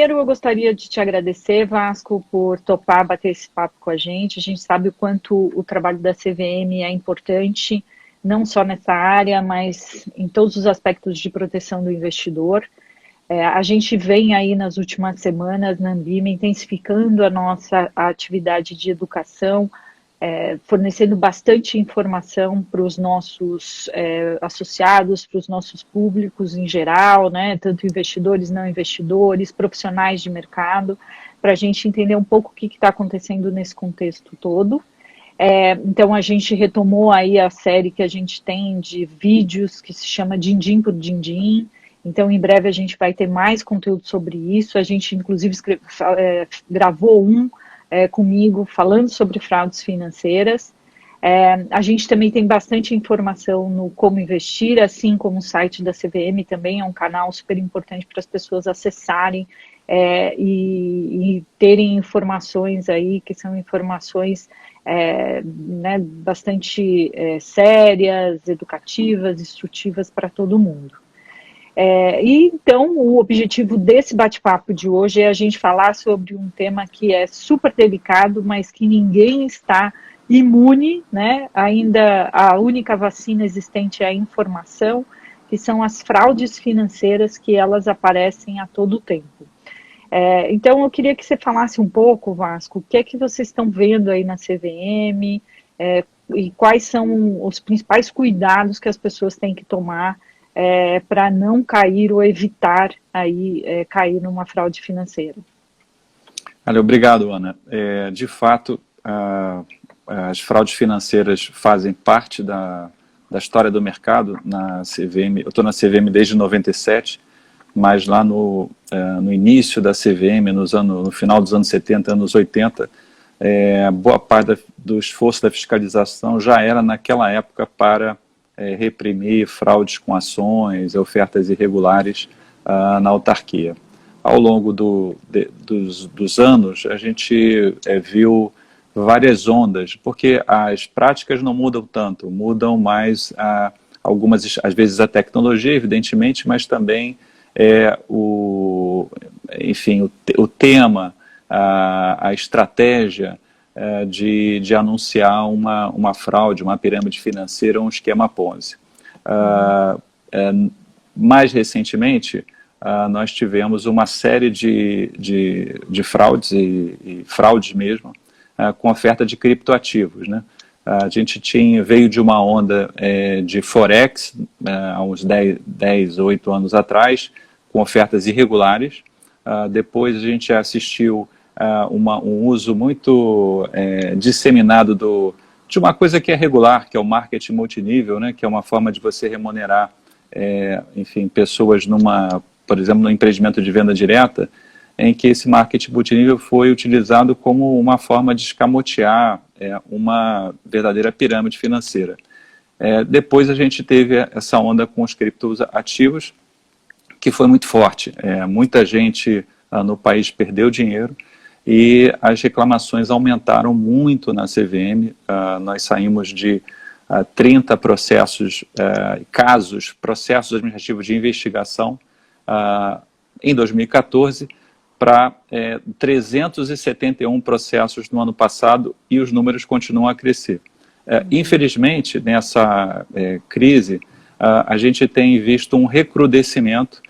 primeiro eu gostaria de te agradecer, Vasco, por topar bater esse papo com a gente. A gente sabe o quanto o trabalho da CVM é importante, não só nessa área, mas em todos os aspectos de proteção do investidor. A gente vem aí nas últimas semanas na Ambima intensificando a nossa atividade de educação, fornecendo bastante informação para os nossos associados, para os nossos públicos em geral, né, tanto investidores, não investidores, profissionais de mercado, para a gente entender um pouco o que está acontecendo nesse contexto todo. Então a gente retomou aí a série que a gente tem de vídeos que se chama Din-Din por Din-Din. Então em breve a gente vai ter mais conteúdo sobre isso. A gente inclusive gravou comigo falando sobre fraudes financeiras. A gente também tem bastante informação no Como Investir, assim como o site da CVM também é um canal super importante para as pessoas acessarem e terem informações aí que são informações né, bastante sérias, educativas, instrutivas para todo mundo. E então o objetivo desse bate-papo de hoje é a gente falar sobre um tema que é super delicado, mas que ninguém está imune, né? Ainda a única vacina existente é a informação, que são as fraudes financeiras que elas aparecem a todo tempo. Então eu queria que você falasse um pouco, Vasco, o que é que vocês estão vendo aí na CVM e quais são os principais cuidados que as pessoas têm que tomar para não cair ou evitar aí, cair numa fraude financeira. Olha, obrigado, Ana. De fato, as fraudes financeiras fazem parte da história do mercado na CVM. Eu estou na CVM desde 97, mas lá no início da CVM, no final dos anos 70, anos 80, boa parte do esforço da fiscalização já era naquela época para reprimir fraudes com ações, ofertas irregulares na autarquia. Ao longo dos anos, a gente viu várias ondas, porque as práticas não mudam tanto, mudam mais algumas, às vezes, a tecnologia, evidentemente, mas também o tema, a estratégia de anunciar uma fraude, uma pirâmide financeira, um esquema Ponzi. Mais recentemente, nós tivemos uma série de fraudes, e fraudes mesmo, com oferta de criptoativos, né? A gente veio de uma onda de Forex, há uns 10, 8 anos atrás, com ofertas irregulares. Depois a gente assistiu um uso muito disseminado de uma coisa que é regular, que é o marketing multinível, né, que é uma forma de você remunerar pessoas por exemplo, no empreendimento de venda direta, em que esse marketing multinível foi utilizado como uma forma de escamotear uma verdadeira pirâmide financeira. Depois a gente teve essa onda com os criptoativos, que foi muito forte. Muita gente no país perdeu dinheiro e as reclamações aumentaram muito na CVM. Nós saímos de 30 processos administrativos de investigação em 2014 para 371 processos no ano passado, e os números continuam a crescer. Infelizmente, nessa crise, a gente tem visto um recrudescimento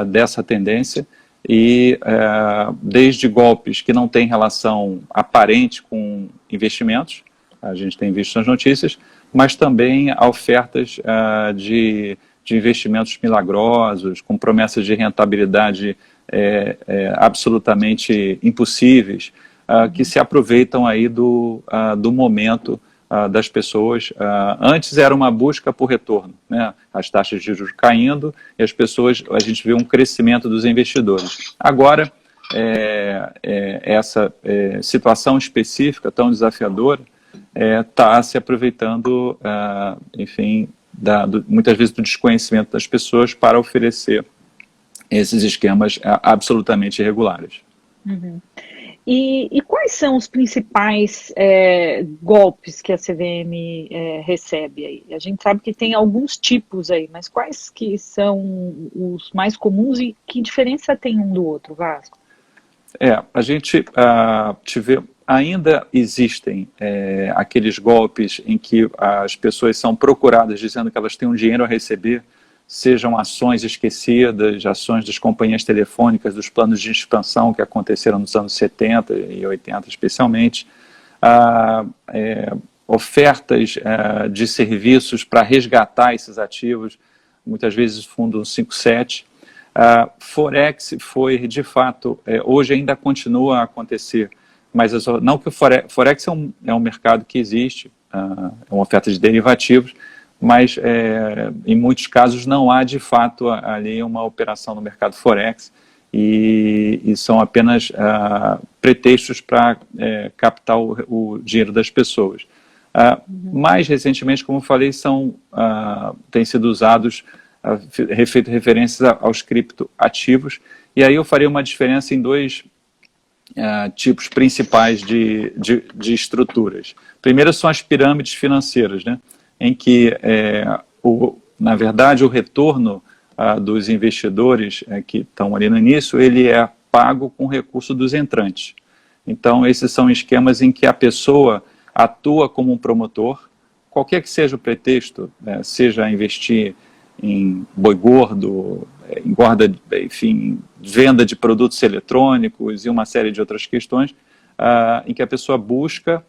dessa tendência, e desde golpes que não têm relação aparente com investimentos, a gente tem visto nas notícias, mas também a ofertas de investimentos milagrosos, com promessas de rentabilidade absolutamente impossíveis, que se aproveitam aí do momento das pessoas. Antes era uma busca por retorno, né? As taxas de juros caindo e a gente vê um crescimento dos investidores. Agora, essa situação específica tão desafiadora está se aproveitando, muitas vezes do desconhecimento das pessoas para oferecer esses esquemas absolutamente irregulares. Uhum. E quais são os principais golpes que a CVM recebe aí? A gente sabe que tem alguns tipos aí, mas quais que são os mais comuns e que diferença tem um do outro, Vasco? A gente ainda existem aqueles golpes em que as pessoas são procuradas dizendo que elas têm um dinheiro a receber, sejam ações esquecidas, ações das companhias telefônicas, dos planos de expansão que aconteceram nos anos 70 e 80 especialmente, ofertas de serviços para resgatar esses ativos, muitas vezes fundo 57. Forex foi, de fato, hoje ainda continua a acontecer, mas não que o Forex é um mercado que existe, é uma oferta de derivativos, mas em muitos casos não há de fato ali uma operação no mercado Forex e são apenas pretextos para captar o dinheiro das pessoas. Mais recentemente, como eu falei, têm sido usados, feito referências aos criptoativos, e aí eu faria uma diferença em dois tipos principais de estruturas. Primeiro são as pirâmides financeiras, né? Em que, na verdade, o retorno dos investidores que estão ali no início, ele é pago com recurso dos entrantes. Então, esses são esquemas em que a pessoa atua como um promotor, qualquer que seja o pretexto, seja investir em boi gordo, engorda, enfim, venda de produtos eletrônicos e uma série de outras questões, em que a pessoa busca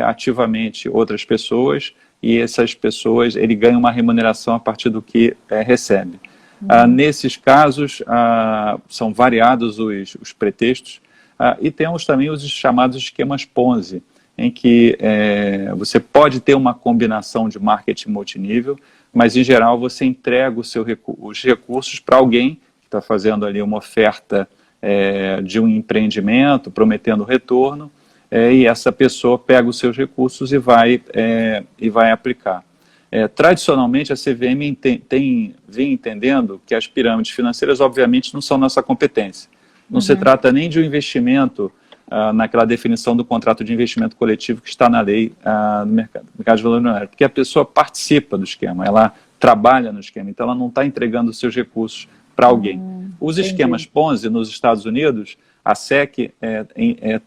ativamente outras pessoas e essas pessoas, ele ganha uma remuneração a partir do que recebe. Nesses casos, são variados os pretextos e temos também os chamados esquemas Ponzi, em que você pode ter uma combinação de marketing multinível, mas em geral você entrega os recursos para alguém que está fazendo ali uma oferta de um empreendimento, prometendo retorno, e essa pessoa pega os seus recursos e vai aplicar. Tradicionalmente, a CVM vem entendendo que as pirâmides financeiras, obviamente, não são nossa competência. Não se trata nem de um investimento naquela definição do contrato de investimento coletivo que está na lei no mercado de valor imobiliário, porque a pessoa participa do esquema, ela trabalha no esquema, então ela não está entregando os seus recursos para alguém. Os esquemas Ponzi nos Estados Unidos, a SEC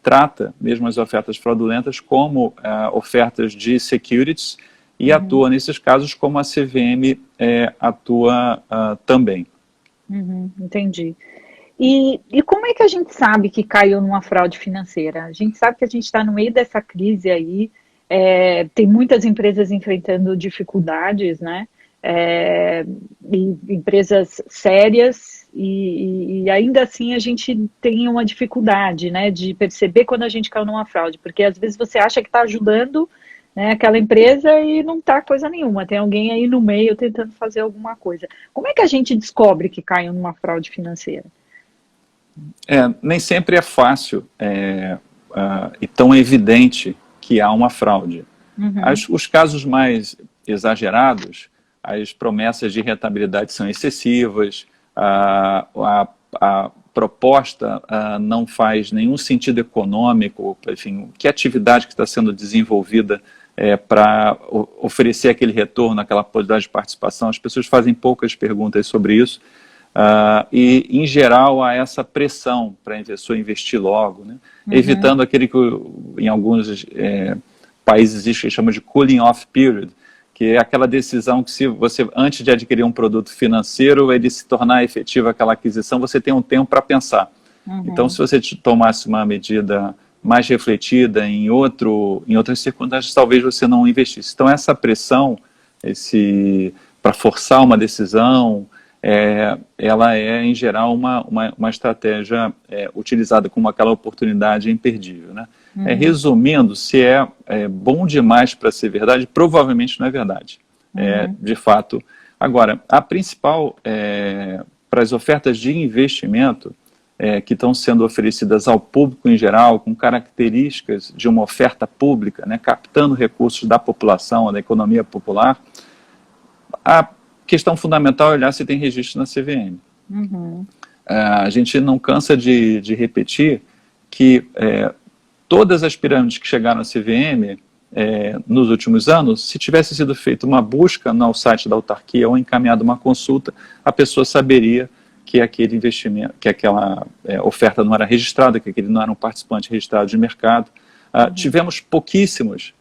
trata mesmo as ofertas fraudulentas como ofertas de securities e atua nesses casos como a CVM atua também. Entendi. E como é que a gente sabe que caiu numa fraude financeira? A gente sabe que a gente está no meio dessa crise aí, tem muitas empresas enfrentando dificuldades, né? Empresas sérias e ainda assim a gente tem uma dificuldade, né, de perceber quando a gente caiu numa fraude, porque às vezes você acha que está ajudando, né, aquela empresa e não está coisa nenhuma, tem alguém aí no meio tentando fazer alguma coisa. Como é que a gente descobre que caiu numa fraude financeira? Nem sempre é fácil e tão evidente que há uma fraude. Os casos mais exagerados, as promessas de rentabilidade são excessivas, a proposta não faz nenhum sentido econômico, enfim, que atividade que está sendo desenvolvida para oferecer aquele retorno, aquela possibilidade de participação. As pessoas fazem poucas perguntas sobre isso. E, em geral, há essa pressão para a pessoa investir logo, né? Evitando aquele que em alguns países existe que chama de cooling off period, que é aquela decisão que se você, antes de adquirir um produto financeiro, ele se tornar efetiva aquela aquisição, você tem um tempo para pensar. Então, se você tomasse uma medida mais refletida em outras circunstâncias, talvez você não investisse. Então, essa pressão para forçar uma decisão, ela é, em geral, uma estratégia utilizada como aquela oportunidade imperdível, né? Resumindo, se é bom demais para ser verdade, provavelmente não é verdade, de fato. Agora, a principal, para as ofertas de investimento que estão sendo oferecidas ao público em geral, com características de uma oferta pública, né, captando recursos da população, da economia popular, a questão fundamental é olhar se tem registro na CVM. A gente não cansa de repetir que todas as pirâmides que chegaram à CVM nos últimos anos, se tivesse sido feita uma busca no site da autarquia ou encaminhada uma consulta, a pessoa saberia que aquele investimento, que aquela oferta não era registrada, que aquele não era um participante registrado de mercado. Tivemos pouquíssimos,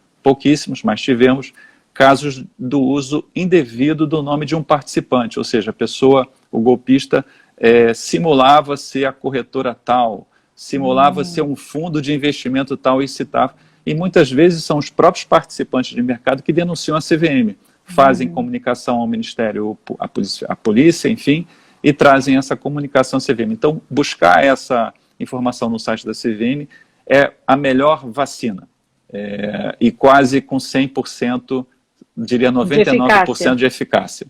mas tivemos casos do uso indevido do nome de um participante, ou seja, a pessoa, o golpista, simulava ser a corretora tal, simulava ser um fundo de investimento tal e citava. E muitas vezes são os próprios participantes de mercado que denunciam a CVM, fazem comunicação ao Ministério, à polícia, enfim, e trazem essa comunicação à CVM. Então, buscar essa informação no site da CVM é a melhor vacina. E quase com 100%, diria 99% de eficácia.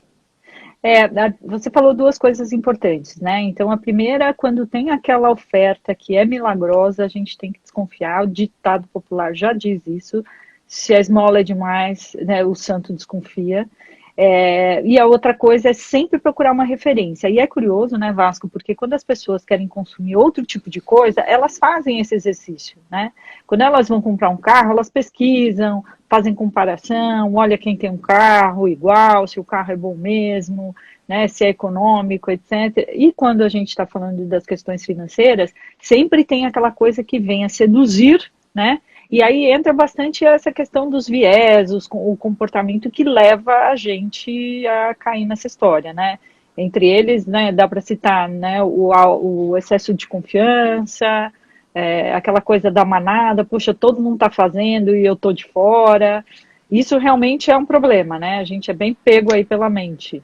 Você falou duas coisas importantes, né? Então, a primeira, quando tem aquela oferta que é milagrosa, a gente tem que desconfiar. O ditado popular já diz isso. Se a esmola é demais, né, o santo desconfia. E a outra coisa é sempre procurar uma referência. E é curioso, né, Vasco, porque quando as pessoas querem consumir outro tipo de coisa, elas fazem esse exercício, né? Quando elas vão comprar um carro, elas pesquisam, fazem comparação, olha quem tem um carro igual, se o carro é bom mesmo, né, se é econômico, etc. E quando a gente está falando das questões financeiras, sempre tem aquela coisa que vem a seduzir, né? E aí entra bastante essa questão dos viés, o comportamento que leva a gente a cair nessa história, né? Entre eles, né, dá para citar, né, o excesso de confiança, aquela coisa da manada, puxa, todo mundo está fazendo e eu estou de fora. Isso realmente é um problema, né? A gente é bem pego aí pela mente.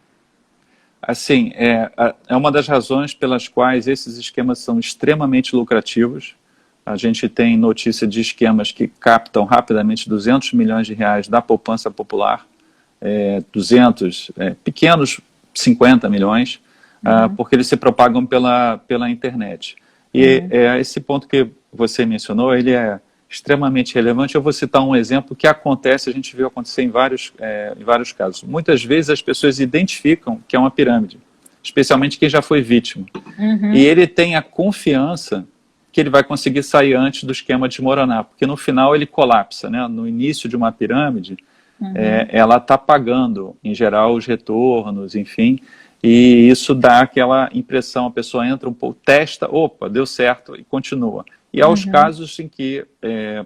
Assim, é uma das razões pelas quais esses esquemas são extremamente lucrativos. A gente tem notícia de esquemas que captam rapidamente 200 milhões de reais da poupança popular, 200, pequenos 50 milhões, porque eles se propagam pela internet. E esse ponto que você mencionou, ele é extremamente relevante. Eu vou citar um exemplo que acontece, a gente viu acontecer em vários casos. Muitas vezes as pessoas identificam que é uma pirâmide, especialmente quem já foi vítima. E ele tem a confiança que ele vai conseguir sair antes do esquema desmoronar, porque no final ele colapsa, né? No início de uma pirâmide, ela está pagando, em geral, os retornos, enfim, e isso dá aquela impressão, a pessoa entra um pouco, testa, opa, deu certo, e continua. E há os casos em que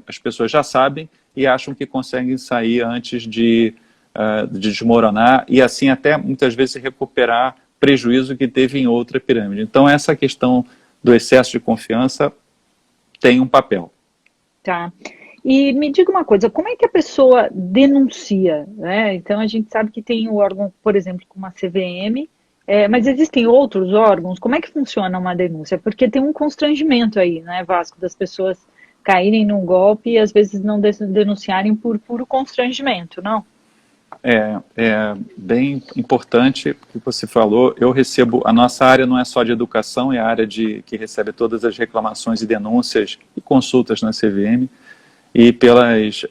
as pessoas já sabem e acham que conseguem sair antes de desmoronar, e assim até muitas vezes recuperar prejuízo que teve em outra pirâmide. Então essa questão do excesso de confiança tem um papel. Tá. E me diga uma coisa, como é que a pessoa denuncia, né? Então a gente sabe que tem o órgão, por exemplo, como a CVM, mas existem outros órgãos. Como é que funciona uma denúncia? Porque tem um constrangimento aí, né, Vasco, das pessoas caírem num golpe e às vezes não denunciarem por puro constrangimento, não? É bem importante o que você falou. Eu recebo, a nossa área não é só de educação, é a área que recebe todas as reclamações e denúncias e consultas na CVM, e pelas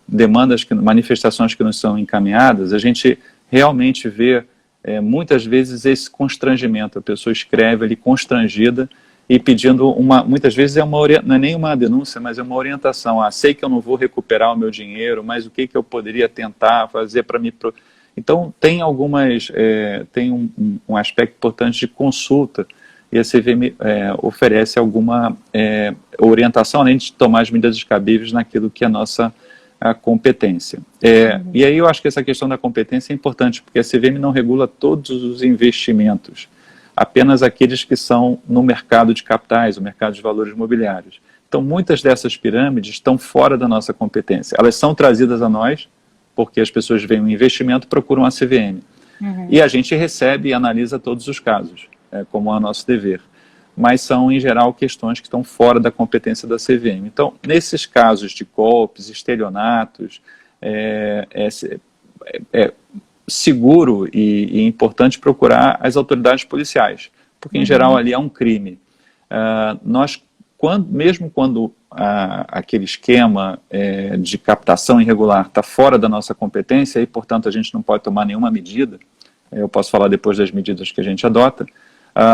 demandas, manifestações que nos são encaminhadas, a gente realmente vê muitas vezes esse constrangimento. A pessoa escreve ali constrangida e pedindo muitas vezes não é nem uma denúncia, mas é uma orientação. Sei que eu não vou recuperar o meu dinheiro, mas o que eu poderia tentar fazer para me... Então, tem tem um aspecto importante de consulta, e a CVM oferece alguma orientação, além de tomar as medidas cabíveis naquilo que é a nossa competência. E aí eu acho que essa questão da competência é importante, porque a CVM não regula todos os investimentos, apenas aqueles que são no mercado de capitais, o mercado de valores imobiliários. Então, muitas dessas pirâmides estão fora da nossa competência. Elas são trazidas a nós, porque as pessoas veem um investimento e procuram a CVM. E a gente recebe e analisa todos os casos, como é nosso dever. Mas são, em geral, questões que estão fora da competência da CVM. Então, nesses casos de golpes, estelionatos, seguro e importante procurar as autoridades policiais, porque, em geral, ali há um crime. Mesmo quando aquele esquema de captação irregular está fora da nossa competência e, portanto, a gente não pode tomar nenhuma medida, eu posso falar depois das medidas que a gente adota,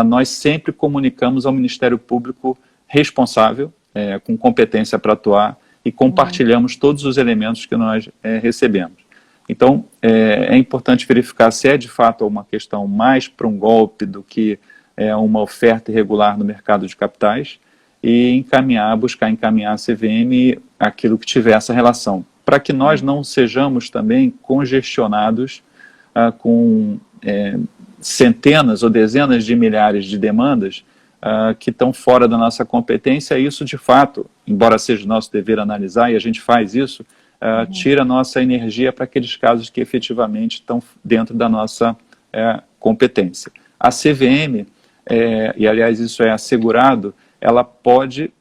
nós sempre comunicamos ao Ministério Público responsável com competência para atuar e compartilhamos todos os elementos que nós recebemos. Então, é importante verificar se é de fato uma questão mais para um golpe do que uma oferta irregular no mercado de capitais e buscar encaminhar a CVM aquilo que tiver essa relação, para que nós não sejamos também congestionados com centenas ou dezenas de milhares de demandas que estão fora da nossa competência. E isso, de fato, embora seja nosso dever analisar, e a gente faz isso, tira a nossa energia para aqueles casos que efetivamente estão dentro da nossa competência. A CVM, e aliás isso é assegurado, ela pode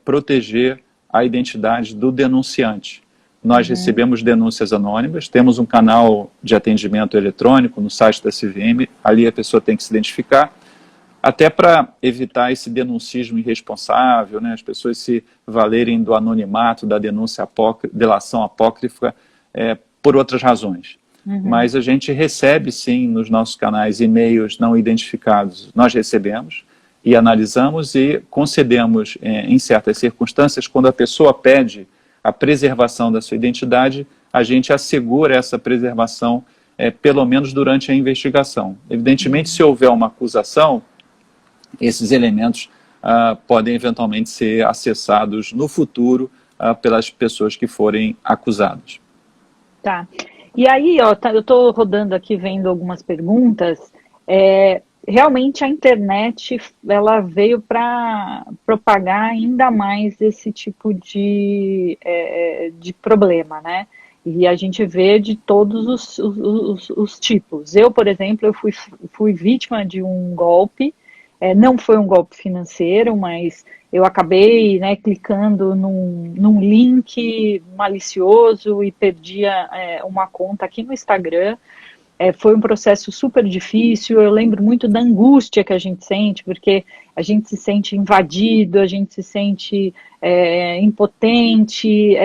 proteger a identidade do denunciante. Nós recebemos denúncias anônimas, temos um canal de atendimento eletrônico no site da CVM, ali a pessoa tem que se identificar, até para evitar esse denuncismo irresponsável, né, as pessoas se valerem do anonimato, da denúncia delação apócrifa, por outras razões. Mas a gente recebe, sim, nos nossos canais e-mails não identificados, nós recebemos e analisamos e concedemos, em certas circunstâncias, quando a pessoa pede a preservação da sua identidade, a gente assegura essa preservação, pelo menos durante a investigação. Evidentemente, se houver uma acusação, esses elementos podem eventualmente ser acessados no futuro pelas pessoas que forem acusadas. Tá. E aí, eu estou rodando aqui, vendo algumas perguntas. Realmente a internet, ela veio para propagar ainda mais esse tipo de problema, né? E a gente vê de todos os tipos. Eu, por exemplo, eu fui vítima de um golpe. Não foi um golpe financeiro, mas eu acabei, né, clicando num link malicioso e perdi uma conta aqui no Instagram. Foi um processo super difícil. Eu lembro muito da angústia que a gente sente, porque a gente se sente invadido, a gente se sente impotente.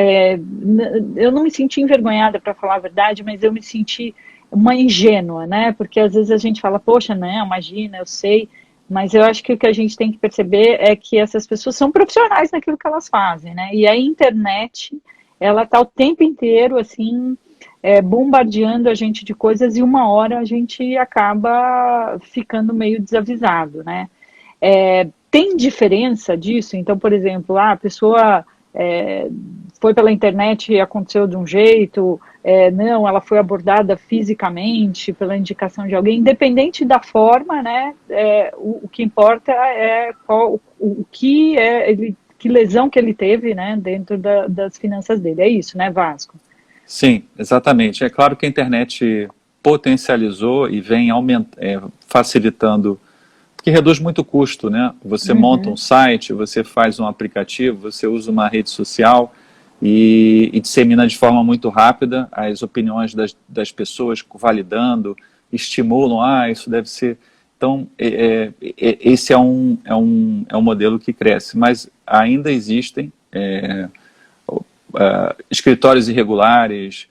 Eu não me senti envergonhada, para falar a verdade, mas eu me senti uma ingênua, né? Porque às vezes a gente fala, poxa, não, imagina, eu sei. Mas eu acho que o que a gente tem que perceber é que essas pessoas são profissionais naquilo que elas fazem, né? E a internet, ela está o tempo inteiro, assim, bombardeando a gente de coisas, e uma hora a gente acaba ficando meio desavisado, né? Tem diferença disso? Então, por exemplo, a pessoa foi pela internet e aconteceu de um jeito, não, ela foi abordada fisicamente pela indicação de alguém, independente da forma, né? O que importa é que lesão que ele teve, né, dentro das finanças dele. É isso, né, Vasco? Sim, exatamente. É claro que a internet potencializou e vem facilitando, porque reduz muito o custo, né? Você monta um site, você faz um aplicativo, você usa uma rede social e dissemina de forma muito rápida as opiniões das pessoas, validando, estimulam, isso deve ser... Então, esse é um modelo que cresce, mas ainda existem escritórios irregulares,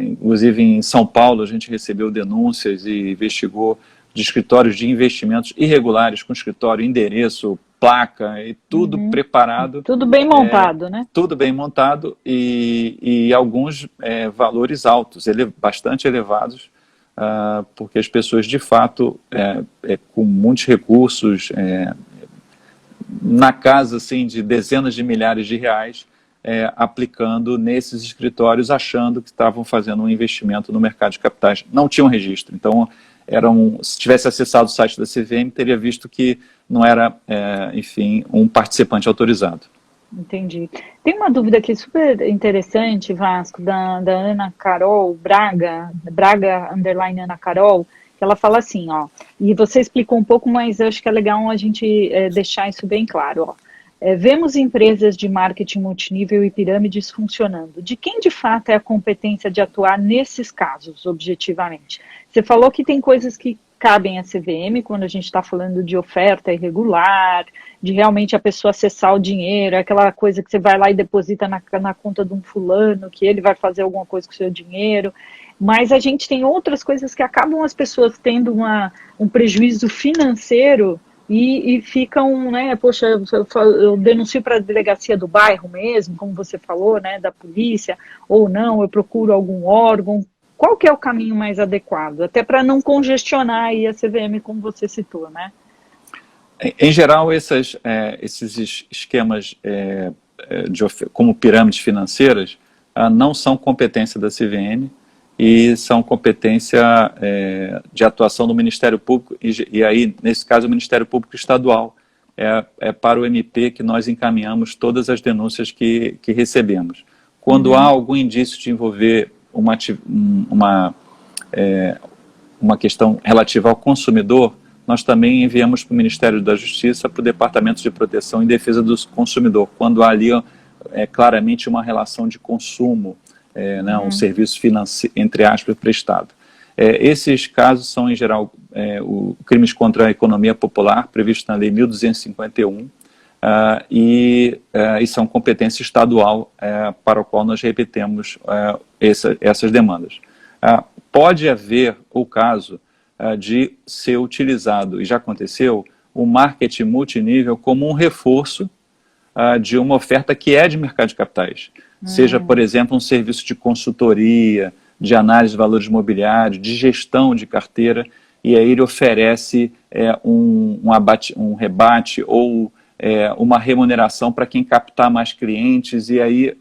inclusive em São Paulo a gente recebeu denúncias e investigou de escritórios de investimentos irregulares, com escritório, endereço, placa e tudo preparado. Tudo bem montado, né? Tudo bem montado e alguns valores altos, bastante elevados, porque as pessoas de fato, com muitos recursos, na casa assim, de dezenas de milhares de reais, aplicando nesses escritórios, achando que estavam fazendo um investimento no mercado de capitais. Não tinham registro, então se tivesse acessado o site da CVM, teria visto que não era, enfim, um participante autorizado. Entendi. Tem uma dúvida aqui super interessante, Vasco, da Ana Carol Braga _ Ana Carol, que ela fala assim, e você explicou um pouco, mas eu acho que é legal a gente deixar isso bem claro, vemos empresas de marketing multinível e pirâmides funcionando. De quem de fato é a competência de atuar nesses casos, objetivamente? Você falou que tem coisas que cabem à CVM, quando a gente está falando de oferta irregular, de realmente a pessoa acessar o dinheiro, aquela coisa que você vai lá e deposita na conta de um fulano, que ele vai fazer alguma coisa com o seu dinheiro. Mas a gente tem outras coisas que acabam as pessoas tendo um prejuízo financeiro e ficam, né, poxa, eu denuncio para a delegacia do bairro mesmo, como você falou, né, da polícia, ou não, eu procuro algum órgão. Qual que é o caminho mais adequado? Até para não congestionar aí a CVM, como você citou, né? Em geral, esses esquemas como pirâmides financeiras não são competência da CVM e são competência de atuação do Ministério Público, e aí, nesse caso, o Ministério Público Estadual. É para o MP que nós encaminhamos todas as denúncias que recebemos. Quando há algum indício de envolver uma questão relativa ao consumidor, nós também enviamos para o Ministério da Justiça, para o Departamento de Proteção e Defesa do Consumidor, quando há ali claramente uma relação de consumo, um serviço financeiro, entre aspas, prestado. Esses casos são, em geral, crimes contra a economia popular, previsto na Lei 1251, e são competência estadual para o qual nós repetemos essas demandas. Pode haver o caso de ser utilizado, e já aconteceu, o marketing multinível como um reforço de uma oferta que é de mercado de capitais. Seja, por exemplo, um serviço de consultoria, de análise de valores imobiliários, de gestão de carteira, e aí ele oferece um rebate ou uma remuneração para quem captar mais clientes, e aí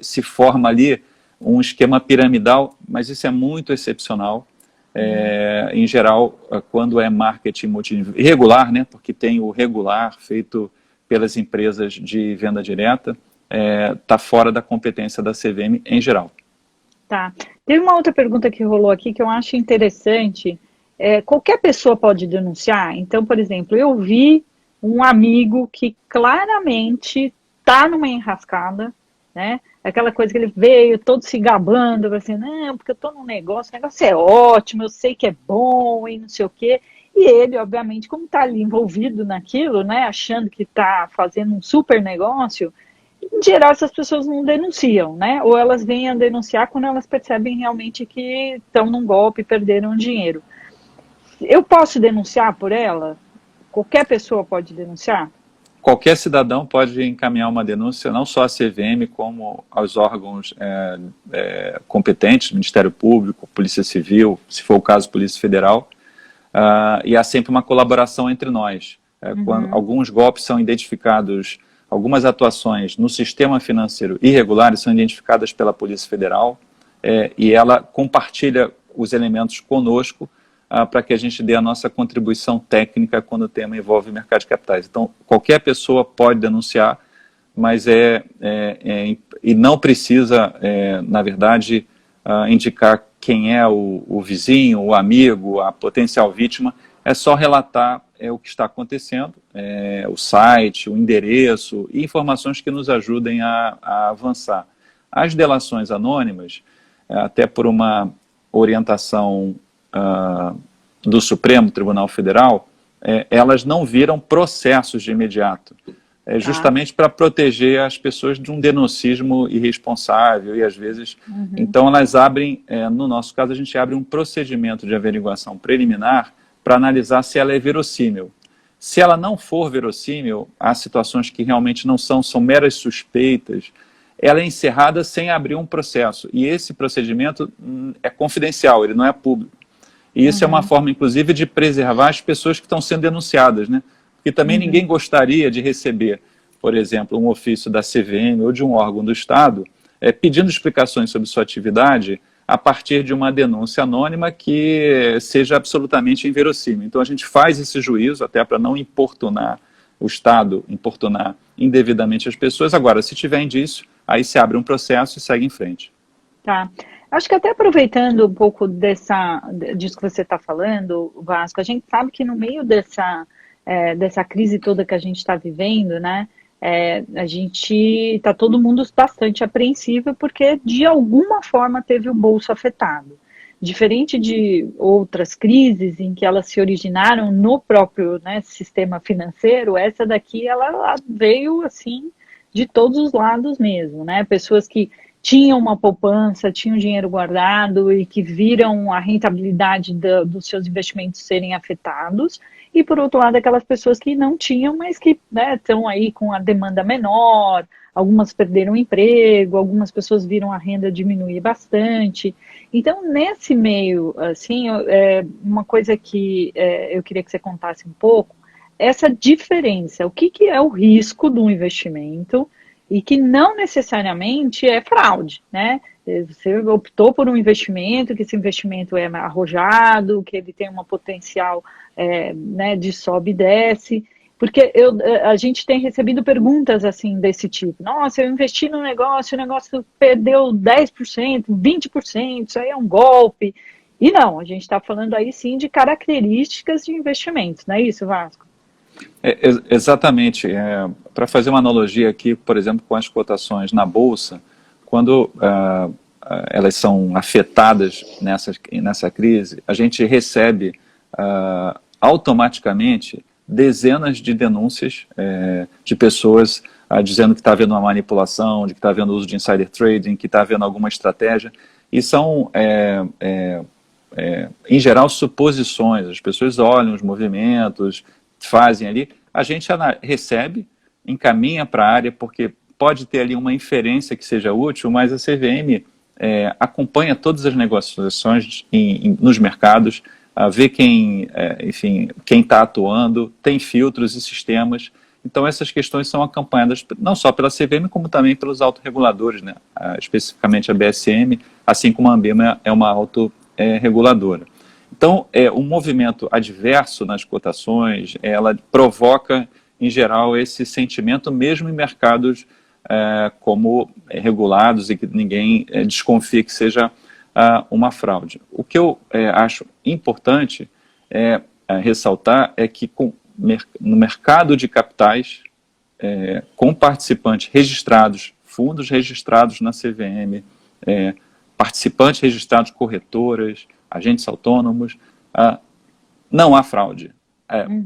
se forma ali um esquema piramidal, mas isso é muito excepcional. Em geral, quando é marketing multinível irregular, né, porque tem o regular feito pelas empresas de venda direta, está fora da competência da CVM em geral. Tá. Teve uma outra pergunta que rolou aqui que eu acho interessante. Qualquer pessoa pode denunciar? Então, por exemplo, eu vi um amigo que claramente está numa enrascada, né? Aquela coisa que ele veio todo se gabando, assim, não, porque eu estou num negócio, o negócio é ótimo, eu sei que é bom e não sei o quê. E ele, obviamente, como está ali envolvido naquilo, né, achando que está fazendo um super negócio, em geral essas pessoas não denunciam, né? Ou elas vêm a denunciar quando elas percebem realmente que estão num golpe e perderam dinheiro. Eu posso denunciar por ela? Qualquer pessoa pode denunciar? Qualquer cidadão pode encaminhar uma denúncia, não só à CVM, como aos órgãos competentes, Ministério Público, Polícia Civil, se for o caso, Polícia Federal, e há sempre uma colaboração entre nós. Quando alguns golpes são identificados, algumas atuações no sistema financeiro irregulares são identificadas pela Polícia Federal, e ela compartilha os elementos conosco, para que a gente dê a nossa contribuição técnica quando o tema envolve mercado de capitais. Então, qualquer pessoa pode denunciar, mas e não precisa, na verdade, indicar quem é o vizinho, o amigo, a potencial vítima. É só relatar o que está acontecendo, o site, o endereço e informações que nos ajudem a avançar. As delações anônimas, até por uma orientação do Supremo Tribunal Federal, elas não viram processos de imediato, justamente para proteger as pessoas de um denuncismo irresponsável e às vezes, então elas abrem, no nosso caso a gente abre um procedimento de averiguação preliminar para analisar se ela é verossímil. Se ela não for verossímil, há situações que realmente não são meras suspeitas, ela é encerrada sem abrir um processo, e esse procedimento é confidencial, ele não é público. E isso é uma forma, inclusive, de preservar as pessoas que estão sendo denunciadas, né? Porque também ninguém gostaria de receber, por exemplo, um ofício da CVM ou de um órgão do Estado pedindo explicações sobre sua atividade a partir de uma denúncia anônima que seja absolutamente inverossímil. Então a gente faz esse juízo até para não importunar o Estado, importunar indevidamente as pessoas. Agora, se tiver indício, aí se abre um processo e segue em frente. Tá. Acho que até aproveitando um pouco disso que você está falando, Vasco, a gente sabe que no meio dessa crise toda que a gente está vivendo, né, a gente está todo mundo bastante apreensivo porque de alguma forma teve o bolso afetado. Diferente de outras crises em que elas se originaram no próprio, né, sistema financeiro, essa daqui ela veio assim de todos os lados mesmo, né? Pessoas que tinham uma poupança, tinham dinheiro guardado e que viram a rentabilidade dos seus investimentos serem afetados, e por outro lado aquelas pessoas que não tinham, mas que, né, estão aí com a demanda menor, algumas perderam o emprego, algumas pessoas viram a renda diminuir bastante. Então, nesse meio, assim, uma coisa que eu queria que você contasse um pouco, essa diferença, o que é o risco do investimento e que não necessariamente é fraude, né? Você optou por um investimento, que esse investimento é arrojado, que ele tem uma potencial né, de sobe e desce, porque a gente tem recebido perguntas assim desse tipo. Nossa, eu investi no negócio, o negócio perdeu 10%, 20%, isso aí é um golpe. E não, a gente está falando aí sim de características de investimentos, não é isso, Vasco? Exatamente. Para fazer uma analogia aqui, por exemplo, com as cotações na Bolsa, quando elas são afetadas nessa crise, a gente recebe automaticamente dezenas de denúncias de pessoas dizendo que está havendo uma manipulação, de que está havendo uso de insider trading, que está havendo alguma estratégia, e são, em geral, suposições. As pessoas olham os movimentos, fazem ali, a gente recebe, encaminha para a área, porque pode ter ali uma inferência que seja útil, mas a CVM acompanha todas as negociações nos mercados, vê quem está atuando, tem filtros e sistemas. Então essas questões são acompanhadas não só pela CVM, como também pelos autorreguladores, né? Especificamente a BSM, assim como a Ambima é uma autorreguladora. Então, um movimento adverso nas cotações, ela provoca, em geral, esse sentimento mesmo em mercados como regulados e que ninguém desconfia que seja uma fraude. O que eu acho importante ressaltar é que no mercado de capitais, com participantes registrados, fundos registrados na CVM, participantes registrados corretoras, agentes autônomos, não há fraude.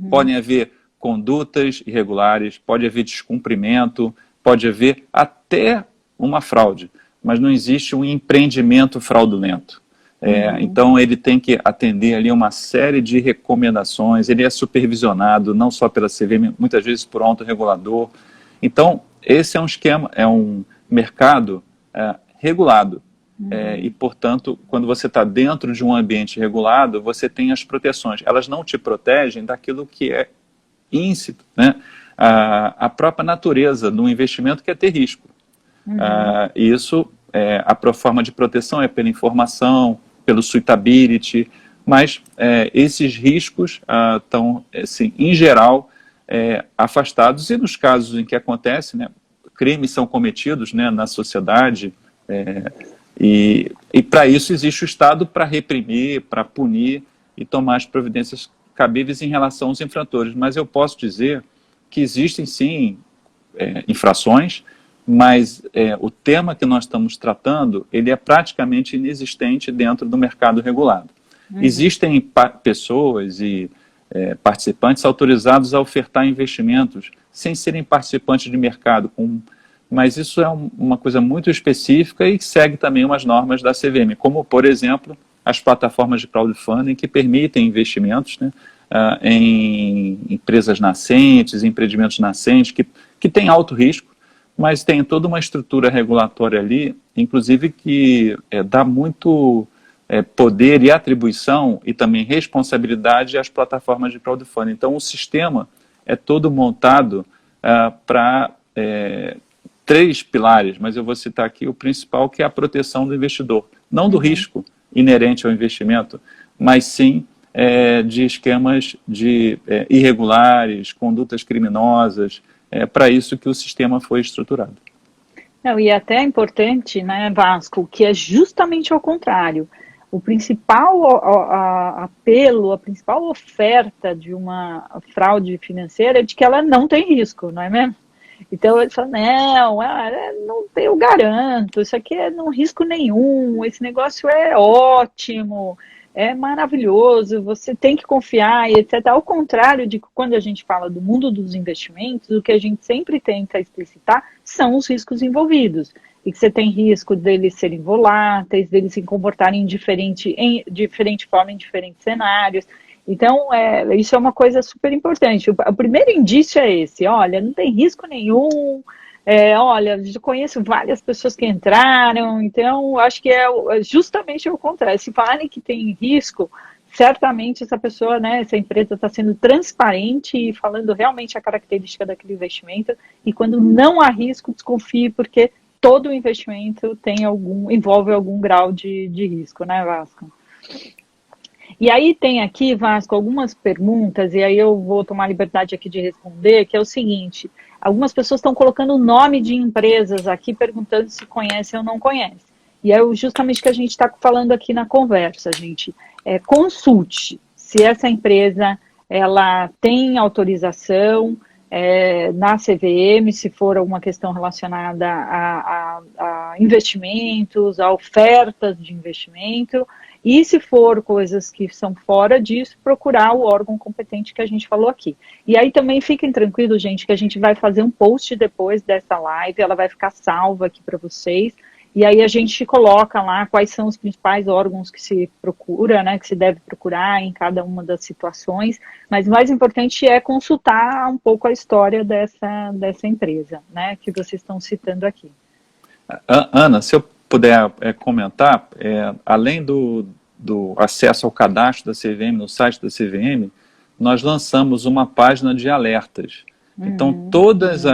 Podem haver condutas irregulares, pode haver descumprimento, pode haver até uma fraude, mas não existe um empreendimento fraudulento. Então ele tem que atender ali uma série de recomendações, ele é supervisionado não só pela CVM, muitas vezes por um autorregulador. Então esse é um esquema, é um mercado regulado. E, portanto, quando você está dentro de um ambiente regulado, você tem as proteções. Elas não te protegem daquilo que é íncito, né? A própria natureza do investimento que é ter risco. E isso, a forma de proteção é pela informação, pelo suitability, mas esses riscos estão, assim, em geral, afastados. E nos casos em que acontece, né, crimes são cometidos, né, na sociedade, e para isso existe o Estado para reprimir, para punir e tomar as providências cabíveis em relação aos infratores. Mas eu posso dizer que existem sim infrações, mas o tema que nós estamos tratando, ele é praticamente inexistente dentro do mercado regulado. Existem pessoas e participantes autorizados a ofertar investimentos sem serem participantes de mercado, mas isso é uma coisa muito específica e segue também umas normas da CVM, como, por exemplo, as plataformas de crowdfunding que permitem investimentos, né, em empresas nascentes, empreendimentos nascentes, que têm alto risco, mas tem toda uma estrutura regulatória ali, inclusive que dá muito poder e atribuição e também responsabilidade às plataformas de crowdfunding. Então, o sistema é todo montado para 3 pilares, mas eu vou citar aqui o principal, que é a proteção do investidor. Não do risco inerente ao investimento, mas sim de esquemas irregulares, condutas criminosas. É para isso que o sistema foi estruturado. Não, e até é importante, né, Vasco, que é justamente ao contrário. O principal apelo, a principal oferta de uma fraude financeira é de que ela não tem risco, não é mesmo? Então ele fala, não, eu garanto, isso aqui é não risco nenhum, esse negócio é ótimo, é maravilhoso, você tem que confiar, e etc. Ao contrário de quando a gente fala do mundo dos investimentos, o que a gente sempre tenta explicitar são os riscos envolvidos. E que você tem risco deles serem voláteis, deles se comportarem em diferente forma em diferentes cenários. Então, isso é uma coisa super importante. O primeiro indício é esse, olha, não tem risco nenhum, olha, eu conheço várias pessoas que entraram, então acho que é justamente o contrário. Se falarem que tem risco, certamente essa pessoa, né, essa empresa está sendo transparente e falando realmente a característica daquele investimento, e quando não há risco, desconfie, porque todo investimento envolve algum grau de risco, né, Vasco? E aí tem aqui, Vasco, algumas perguntas, e aí eu vou tomar a liberdade aqui de responder, que é o seguinte, algumas pessoas estão colocando o nome de empresas aqui, perguntando se conhecem ou não conhecem. E é justamente o que a gente está falando aqui na conversa, gente. Consulte se essa empresa ela tem autorização na CVM, se for alguma questão relacionada a investimentos, a ofertas de investimento, e se for coisas que são fora disso, procurar o órgão competente que a gente falou aqui. E aí também fiquem tranquilos, gente, que a gente vai fazer um post depois dessa live, ela vai ficar salva aqui para vocês, e aí a gente coloca lá quais são os principais órgãos que se procura, né, que se deve procurar em cada uma das situações, mas o mais importante é consultar um pouco a história dessa empresa, né, que vocês estão citando aqui. Ana, se eu puder comentar, além do acesso ao cadastro da CVM, no site da CVM, nós lançamos uma página de alertas. Então, todas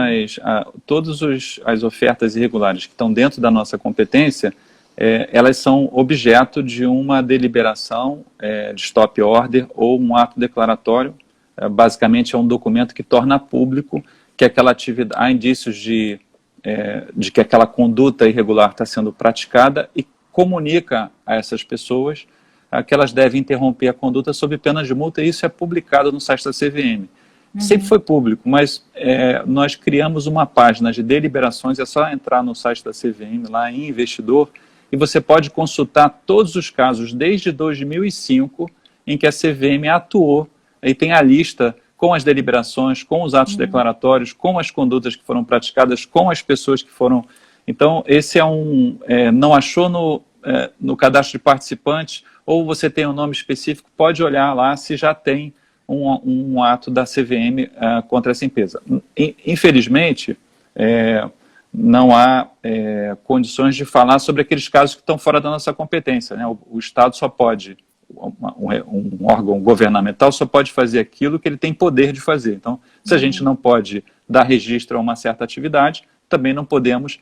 as ofertas irregulares que estão dentro da nossa competência, elas são objeto de uma deliberação de stop order ou um ato declaratório. Basicamente, é um documento que torna público que aquela atividade, há indícios de que aquela conduta irregular está sendo praticada e comunica a essas pessoas que elas devem interromper a conduta sob pena de multa, e isso é publicado no site da CVM. Sempre foi público, mas nós criamos uma página de deliberações, é só entrar no site da CVM, lá em Investidor, e você pode consultar todos os casos desde 2005 em que a CVM atuou, e tem a lista com as deliberações, com os atos declaratórios, com as condutas que foram praticadas, com as pessoas que foram... Então, esse não achou no cadastro de participantes, ou você tem um nome específico, pode olhar lá se já tem um ato da CVM contra essa empresa. Infelizmente, não há condições de falar sobre aqueles casos que estão fora da nossa competência, né? O Estado só pode, um órgão governamental só pode fazer aquilo que ele tem poder de fazer. Então, se a gente não pode dar registro a uma certa atividade, também não podemos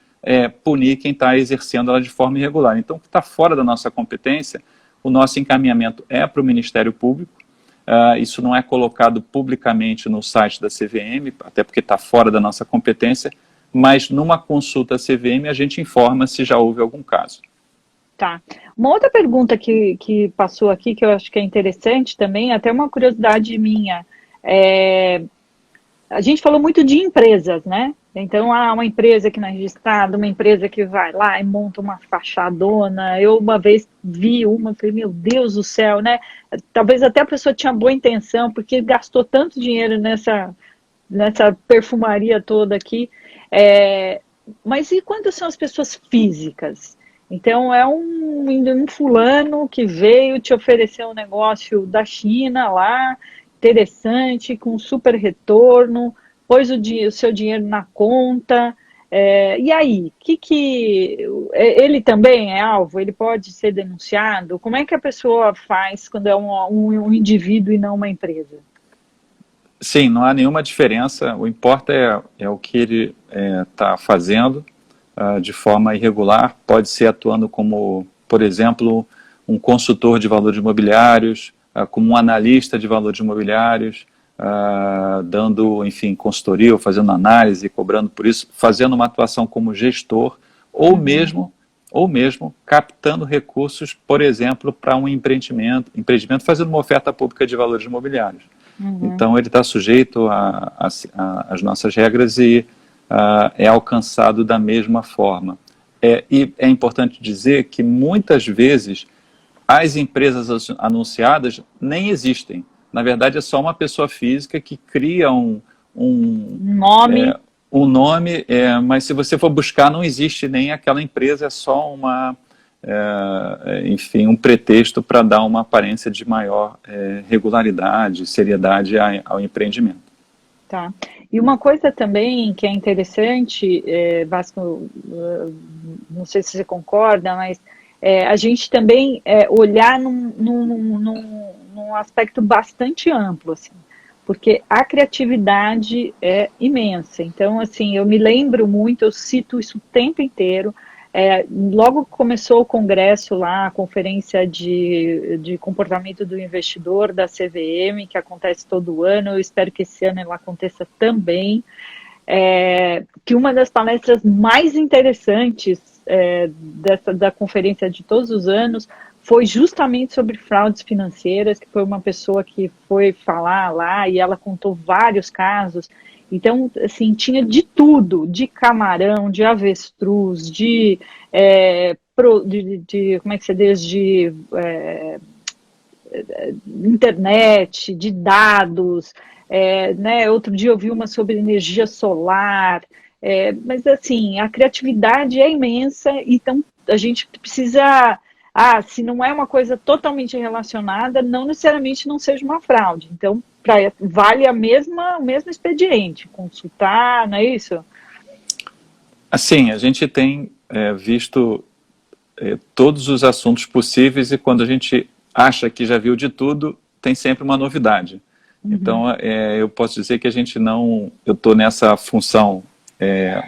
punir quem está exercendo ela de forma irregular. Então, o que está fora da nossa competência, o nosso encaminhamento é para o Ministério Público. Isso não é colocado publicamente no site da CVM, até porque está fora da nossa competência, mas numa consulta à CVM a gente informa se já houve algum caso. Tá. Uma outra pergunta que passou aqui, que eu acho que é interessante também, até uma curiosidade minha, a gente falou muito de empresas, né? Então, uma empresa que não é registrada, uma empresa que vai lá e monta uma fachadona. Eu uma vez vi falei, meu Deus do céu, né? Talvez até a pessoa tinha boa intenção, porque gastou tanto dinheiro nessa perfumaria toda aqui. Mas e quando são as pessoas físicas? Então, é um fulano que veio te oferecer um negócio da China lá, interessante, com super retorno, pôs o seu dinheiro na conta, e aí, ele também é alvo? Ele pode ser denunciado? Como é que a pessoa faz quando é um indivíduo e não uma empresa? Sim, não há nenhuma diferença, o importa é o que ele está fazendo de forma irregular, pode ser atuando como, por exemplo, um consultor de valores imobiliários, como um analista de valores imobiliários, dando, enfim, consultoria, ou fazendo análise, cobrando por isso, fazendo uma atuação como gestor, ou mesmo captando recursos, por exemplo, para um empreendimento, fazendo uma oferta pública de valores imobiliários. Então, ele está sujeito às nossas regras e é alcançado da mesma forma. E é importante dizer que, muitas vezes, as empresas anunciadas nem existem. Na verdade, é só uma pessoa física que cria um nome, mas se você for buscar, não existe nem aquela empresa, é só enfim, um pretexto para dar uma aparência de maior regularidade, seriedade ao empreendimento. Tá. E uma coisa também que é interessante, Vasco, não sei se você concorda, mas a gente também olhar num aspecto bastante amplo, assim, porque a criatividade é imensa. Então, assim, eu me lembro muito, eu cito isso o tempo inteiro. Logo que começou o congresso lá, a conferência de comportamento do investidor da CVM, que acontece todo ano, eu espero que esse ano ela aconteça também, que uma das palestras mais interessantes da conferência de todos os anos foi justamente sobre fraudes financeiras, que foi uma pessoa que foi falar lá e ela contou vários casos. Então, assim, tinha de tudo, de camarão, de avestruz, como é que se diz, de internet, de dados, né? Outro dia eu vi uma sobre energia solar, mas assim, a criatividade é imensa, então a gente precisa... se não é uma coisa totalmente relacionada, não necessariamente não seja uma fraude. Então, vale o mesmo expediente, consultar, não é isso? Assim, a gente tem visto todos os assuntos possíveis e quando a gente acha que já viu de tudo, tem sempre uma novidade. Uhum. Então, eu posso dizer que a gente não... Eu estou nessa função,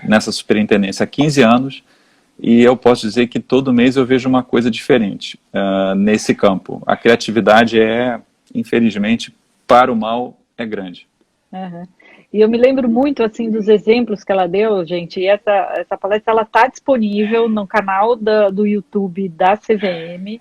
nessa superintendência há 15 anos, e eu posso dizer que todo mês eu vejo uma coisa diferente nesse campo. A criatividade infelizmente, para o mal, é grande. Uhum. E eu me lembro muito, assim, dos exemplos que ela deu, gente, e essa palestra, ela está disponível no canal do YouTube da CVM,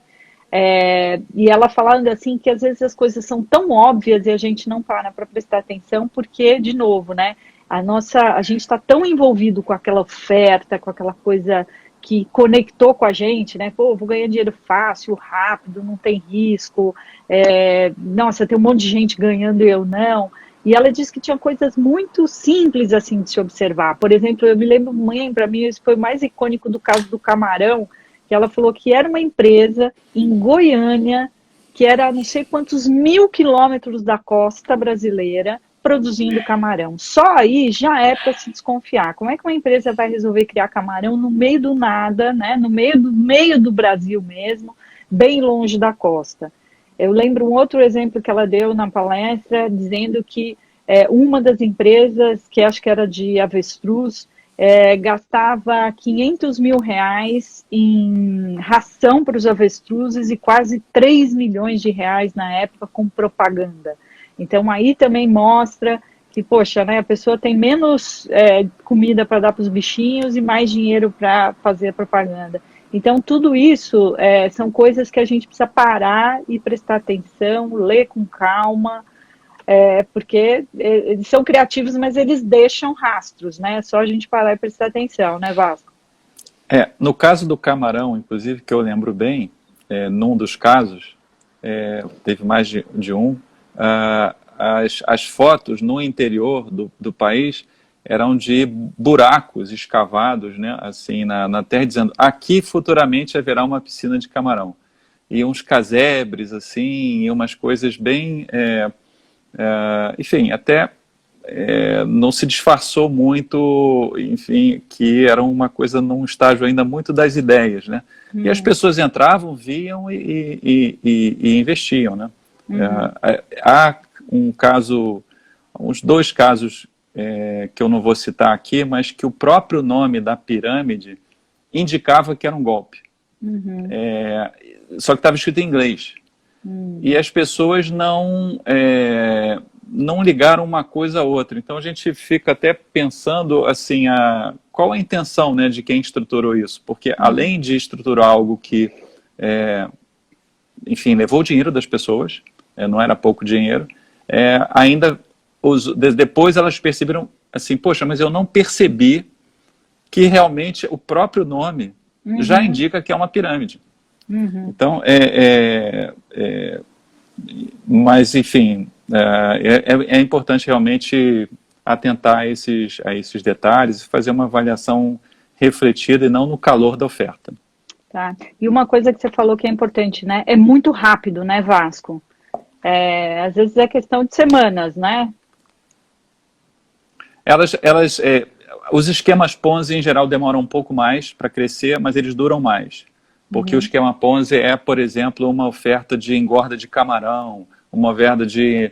e ela falando, assim, que às vezes as coisas são tão óbvias e a gente não para prestar atenção, porque, de novo, né, a gente está tão envolvido com aquela oferta, com aquela coisa que conectou com a gente, né? Pô, vou ganhar dinheiro fácil, rápido, não tem risco, nossa, tem um monte de gente ganhando e eu não. E ela disse que tinha coisas muito simples, assim, de se observar. Por exemplo, eu me lembro, para mim, isso foi o mais icônico do caso do camarão, que ela falou que era uma empresa em Goiânia, que era não sei quantos 1000 quilômetros da costa brasileira, produzindo camarão. Só aí já é para se desconfiar. Como é que uma empresa vai resolver criar camarão no meio do nada, né? No meio do Brasil mesmo, bem longe da costa? Eu lembro um outro exemplo que ela deu na palestra, dizendo que uma das empresas, que acho que era de avestruz, gastava 500 mil reais em ração para os avestruzes e quase 3 milhões de reais na época com propaganda. Então, aí também mostra que, poxa, né, a pessoa tem menos comida para dar para os bichinhos e mais dinheiro para fazer a propaganda. Então, tudo isso são coisas que a gente precisa parar e prestar atenção, ler com calma, porque eles são criativos, mas eles deixam rastros, né? É só a gente parar e prestar atenção, né, Vasco? No caso do camarão, inclusive, que eu lembro bem, num dos casos, teve mais de um, as fotos no interior do país eram de buracos escavados, né, assim, na terra, dizendo: aqui futuramente haverá uma piscina de camarão. E uns casebres, assim, e umas coisas bem... enfim, até não se disfarçou muito, enfim, que era uma coisa num estágio ainda muito das ideias, né? E as pessoas entravam, viam e investiam, né? Há uns dois casos que eu não vou citar aqui, mas que o próprio nome da pirâmide indicava que era um golpe. Só que estava escrito em inglês. E as pessoas não ligaram uma coisa a outra. Então a gente fica até pensando assim, qual a intenção, né, de quem estruturou isso? Porque além de estruturar algo que, enfim, levou o dinheiro das pessoas, não era pouco dinheiro, ainda depois elas perceberam assim: poxa, mas eu não percebi que realmente o próprio nome já indica que é uma pirâmide. Então, mas, enfim, é importante realmente atentar a esses detalhes e fazer uma avaliação refletida e não no calor da oferta. Tá. E uma coisa que você falou que é importante, né? É muito rápido, né, Vasco? Às vezes é questão de semanas, né? Os esquemas Ponzi, em geral, demoram um pouco mais para crescer, mas eles duram mais. Porque o esquema Ponzi é, por exemplo, uma oferta de engorda de camarão, uma oferta de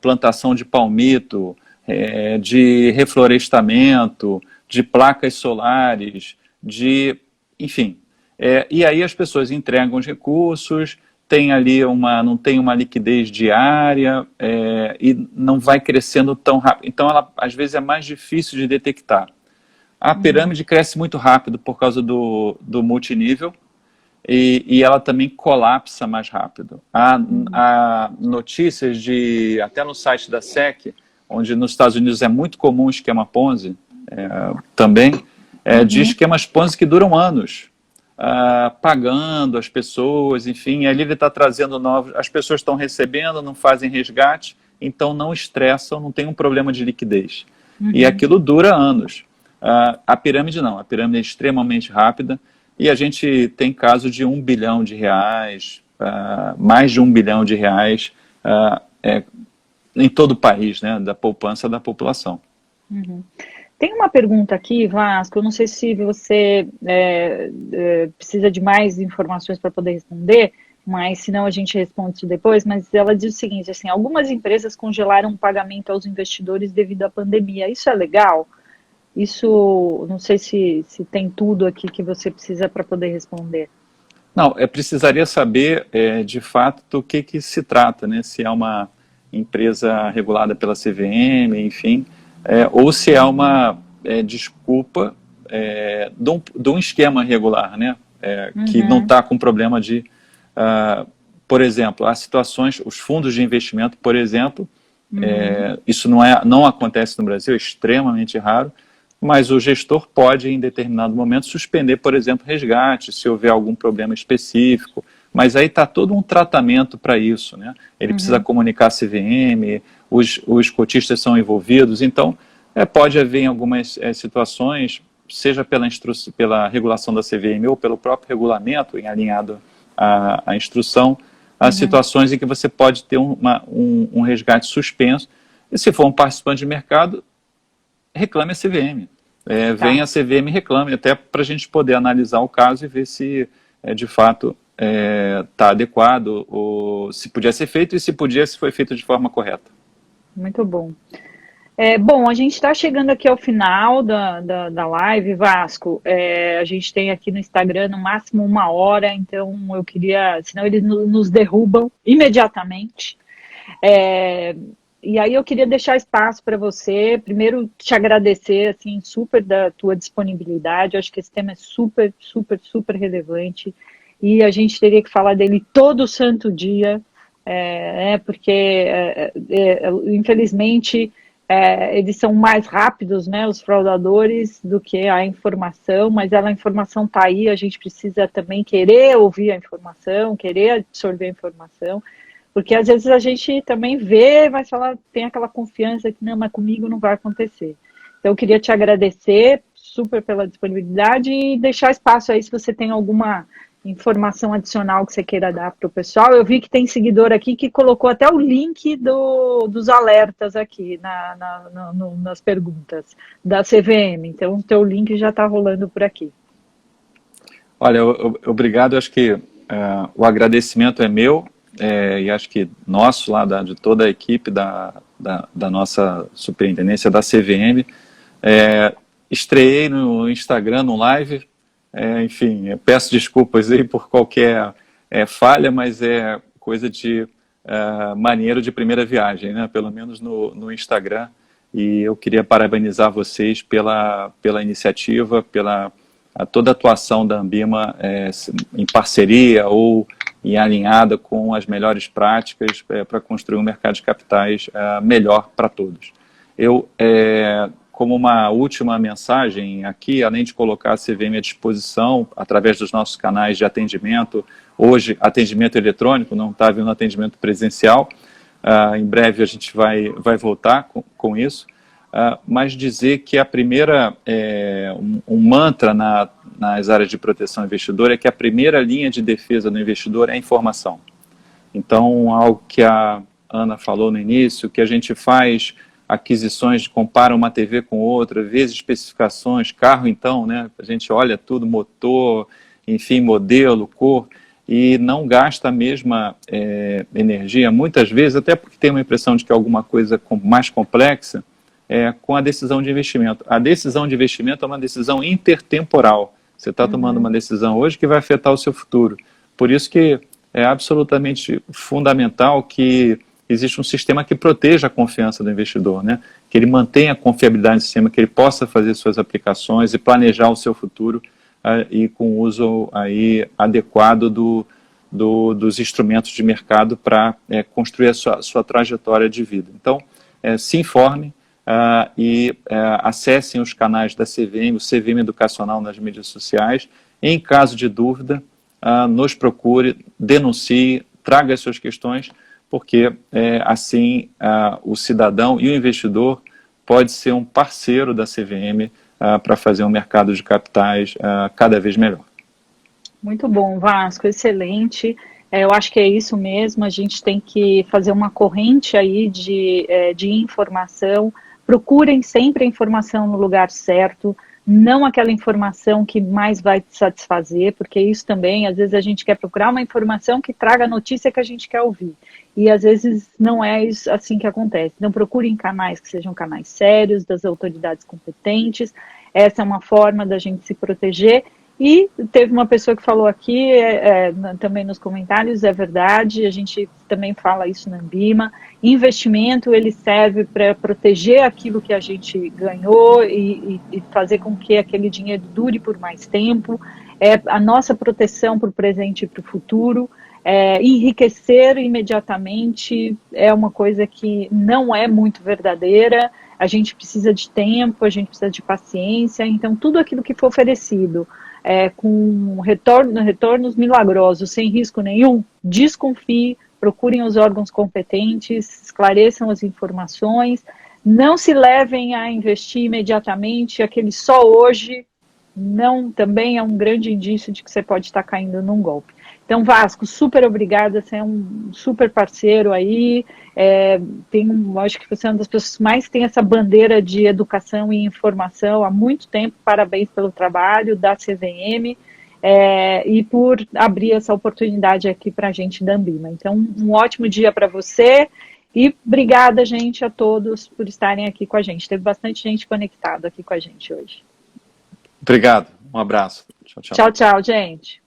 plantação de palmito, de reflorestamento, de placas solares, enfim. E aí as pessoas entregam os recursos, não tem uma liquidez diária e não vai crescendo tão rápido. Então, ela, às vezes, é mais difícil de detectar. A pirâmide cresce muito rápido por causa do multinível e ela também colapsa mais rápido. Há notícias até no site da SEC, onde nos Estados Unidos é muito comum o esquema Ponzi, também, de esquemas Ponzi que duram anos. Pagando as pessoas, enfim, e ali ele está trazendo novos, as pessoas estão recebendo, não fazem resgate, então não estressam, não tem um problema de liquidez. E aquilo dura anos. A pirâmide não, a pirâmide é extremamente rápida e a gente tem caso de R$1 bilhão, mais de R$1 bilhão em todo o país, né, da poupança da população. Tem uma pergunta aqui, Vasco, eu não sei se você precisa de mais informações para poder responder, mas senão a gente responde isso depois, mas ela diz o seguinte, assim, algumas empresas congelaram o pagamento aos investidores devido à pandemia, isso é legal? Isso, não sei se tem tudo aqui que você precisa para poder responder. Não, precisaria saber de fato do que se trata, né, se é uma empresa regulada pela CVM, enfim, ou se é uma desculpa de um esquema regular, né, que não está com problema de, por exemplo, há situações, os fundos de investimento, por exemplo, isso não acontece no Brasil, é extremamente raro, mas o gestor pode, em determinado momento, suspender, por exemplo, resgate, se houver algum problema específico, mas aí está todo um tratamento para isso, né? Ele precisa comunicar a CVM, os cotistas são envolvidos, então pode haver em algumas situações, seja pela regulação da CVM ou pelo próprio regulamento, em alinhado à instrução, as situações em que você pode ter um resgate suspenso, e se for um participante de mercado, reclame a CVM. Venha a CVM e reclame, até para a gente poder analisar o caso e ver se de fato está adequado, ou se podia ser feito e se foi feito de forma correta. Muito bom. Bom, a gente está chegando aqui ao final da live, Vasco. A gente tem aqui no Instagram no máximo 1 hora, então eu queria, senão eles nos derrubam imediatamente. E aí eu queria deixar espaço para você, primeiro te agradecer, assim, super da tua disponibilidade, eu acho que esse tema é super, super, super relevante, e a gente teria que falar dele todo santo dia, porque, infelizmente, eles são mais rápidos, né, os fraudadores, do que a informação, mas a informação está aí, a gente precisa também querer ouvir a informação, querer absorver a informação, porque às vezes a gente também vê, mas tem aquela confiança que não, mas comigo não vai acontecer. Então eu queria te agradecer super pela disponibilidade e deixar espaço aí se você tem alguma informação adicional que você queira dar para o pessoal. Eu vi que tem seguidor aqui que colocou até o link dos alertas aqui nas perguntas da CVM. Então o teu link já está rolando por aqui. Olha, obrigado, acho que o agradecimento é meu, e acho que nosso, lá de toda a equipe da nossa superintendência da CVM. Estreiei no Instagram, no live, enfim, peço desculpas aí por qualquer falha, mas é coisa de marinheiro de primeira viagem, né? Pelo menos no Instagram, e eu queria parabenizar vocês pela iniciativa, pela toda a atuação da Ambima em parceria ou em alinhada com as melhores práticas para construir um mercado de capitais melhor para todos. Eu, como uma última mensagem aqui, além de colocar a CVM à disposição através dos nossos canais de atendimento, hoje atendimento eletrônico, não está havendo atendimento presencial, em breve a gente vai voltar com isso, mas dizer que a primeira, um mantra nas áreas de proteção ao investidor é que a primeira linha de defesa do investidor é a informação. Então, algo que a Ana falou no início, que a gente faz aquisições, compara uma TV com outra, vê as especificações, carro então, né? A gente olha tudo, motor, enfim, modelo, cor, e não gasta a mesma energia, muitas vezes, até porque tem uma impressão de que é alguma coisa mais complexa, com a decisão de investimento. A decisão de investimento é uma decisão intertemporal. Você está tomando uma decisão hoje que vai afetar o seu futuro. Por isso que é absolutamente fundamental que existe um sistema que proteja a confiança do investidor, né? Que ele mantenha a confiabilidade no sistema, que ele possa fazer suas aplicações e planejar o seu futuro e com o uso aí adequado dos instrumentos de mercado para construir a sua trajetória de vida. Então, se informe e acessem os canais da CVM, o CVM Educacional nas mídias sociais. Em caso de dúvida, nos procure, denuncie, traga as suas questões, porque assim o cidadão e o investidor pode ser um parceiro da CVM para fazer um mercado de capitais cada vez melhor. Muito bom, Vasco, excelente. Eu acho que é isso mesmo, a gente tem que fazer uma corrente aí de informação. Procurem sempre a informação no lugar certo, não aquela informação que mais vai te satisfazer, porque isso também, às vezes a gente quer procurar uma informação que traga a notícia que a gente quer ouvir, e às vezes não é isso, assim que acontece. Então procurem canais que sejam canais sérios, das autoridades competentes, essa é uma forma da gente se proteger. E teve uma pessoa que falou aqui, também nos comentários, é verdade, a gente também fala isso na Ambima, investimento ele serve para proteger aquilo que a gente ganhou e fazer com que aquele dinheiro dure por mais tempo, a nossa proteção para o presente e para o futuro, enriquecer imediatamente é uma coisa que não é muito verdadeira, a gente precisa de tempo, a gente precisa de paciência, então tudo aquilo que for oferecido com retornos milagrosos, sem risco nenhum, desconfie, procurem os órgãos competentes, esclareçam as informações, não se levem a investir imediatamente, aquele só hoje não também é um grande indício de que você pode estar caindo num golpe. Então, Vasco, super obrigada, você é um super parceiro aí, acho que você é uma das pessoas que mais tem essa bandeira de educação e informação há muito tempo, parabéns pelo trabalho da CVM e por abrir essa oportunidade aqui para a gente da Ambima. Então, um ótimo dia para você e obrigada, gente, a todos por estarem aqui com a gente. Teve bastante gente conectada aqui com a gente hoje. Obrigado, um abraço. Tchau, tchau. Tchau, tchau, gente.